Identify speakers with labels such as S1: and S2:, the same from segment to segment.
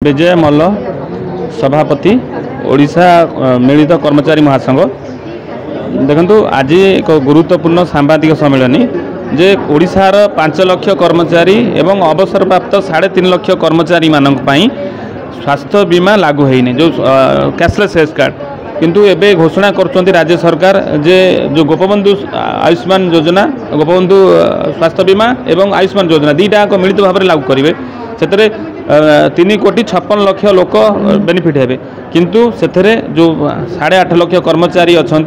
S1: विजय मल्ल सभापति ओडिशा मिलित कर्मचारी महासंघ देखु आज एक गुरुत्वपूर्ण सांबादिक सम्मेलन जे ओडिशार 5 लाख कर्मचारी एवं अवसरप्राप्त 3.5 लाख कर्मचारी मानक पई स्वास्थ्य बीमा लागू होइने जो कैशलेस हेल्थ कार्ड किंतु एबे घोषणा करछन्ती राज्य सरकार जे जो गोपबंधु आयुष्मान योजना गोपबंधु स्वास्थ्य बीमा एवं आयुष्मान योजना दीटा को मिलित भाव लागू करेंगे से 3,56,00,000 लोक बेनिफिट हे किंतु से जो 8.5 लाख कर्मचारी अच्छा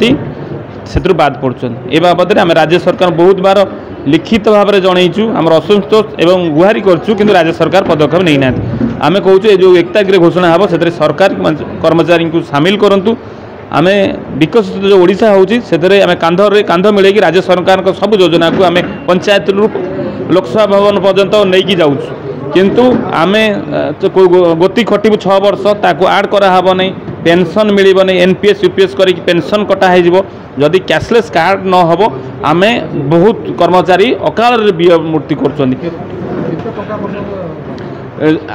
S1: से बाद पड़ुन ए बाबद आम राज्य सरकार बहुत बार लिखित भाव में जनईचु आम असंतोष एवं गुहारी करूँ कि राज्य सरकार पदक्षेप नहीं ना आम कहूँ जो 1 तारिख घोषणा हम से सरकार कर्मचारी को सामिल करूँ आम विकसित जो ओडिशा होची आम कांधरे कांध मिले राज्य सरकार सब योजना को आम पंचायत लोकसभा भवन पर्यंत नहीं जाऊँ किंतु आमे गोती खटबू 6 वर्ष ताको ऐड कराहब नहीं पेंशन मिल नहीं एनपीएस यूपीएस कर पेंशन कटा जदि कैशलेस कार्ड न हम आमे बहुत कर्मचारी अकाल मृत्यु कर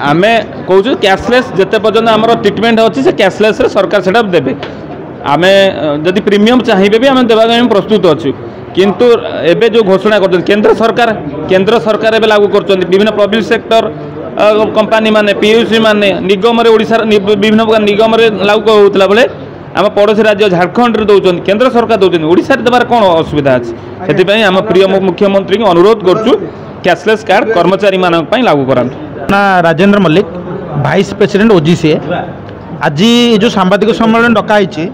S1: आमे कहूँ कैशलेस जिते पर्यटन आम ट्रिटमेंट अच्छी से कैशलेस सरकार से देवे आमे जदि प्रीमियम चाहिए भी आम देवा प्रस्तुत अच्छु किंतु एबे जो घोषणा कर केंद्र सरकार एबे लागू कर विभिन्न पब्लिक सेक्टर कंपनी माने पीयूसी माने निगम रे ओडिसा विभिन्न प्रकार निगम रे लागू होतला बेले आम पड़ोसी राज्य झारखंड रे दौरान केंद्र सरकार दौरान ओडिसा रे देबार कोन असुविधा अछि सेति आम प्रिय मुख्यमंत्री को अनुरोध करछु कैशलेस कार्ड कर्मचारी मानक पई लागू करांतु
S2: ना राजेंद्र मल्लिक वाइस प्रेसिडेंट ओजीसीए आज जो सांबादिक सम्मेलन डकाई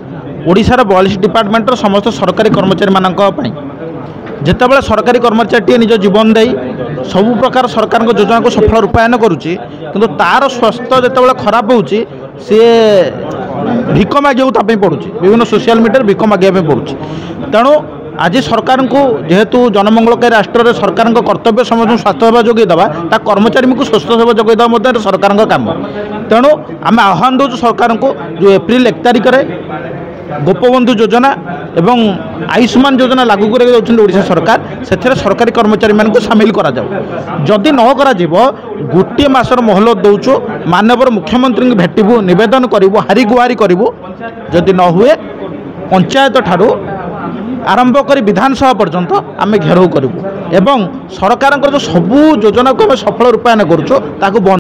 S2: ओडिशार 42 डिपार्टमेंटर समस्त सरकारी कर्मचारी मानक पई जितेबाला सरकारी कर्मचारी निज जीवन दे सबु प्रकार सरकार योजना को सफल रूपायन करुच्ची किंतु तार स्वास्थ्य जितेबाला खराब होची सी भिक मागे पड़ू विभिन्न सोशल मीडिया भिक मागे पड़ू तेणु आज सरकार को जेहेतु जनमंगलकारी राष्ट्र में सरकार कर्तव्य समस्त स्वास्थ्य सेवा जोगेदेवा ता कर्मचारी को स्वास्थ्य सेवा जोगेदेवा सरकार काम तेणु आम आह्वान दौर सरकार को जो एप्रिल 1 तारिख में गोपबंधु योजना एवं आयुष्मान योजना लागू कर सरकार से सरकारी कर्मचारी मान सामिल करा जदि न करा गोटे मासर मोहलत दौचु मानवर मुख्यमंत्री भेटबू नवेदन करूँ हारी गुहारी करूँ जदि न हुए पंचायत ठारू आरंभ कर विधानसभा पर्यंत आम घेराव करूँ एवं सरकार जो सबू योजना को आम सफल रूपायन करूँ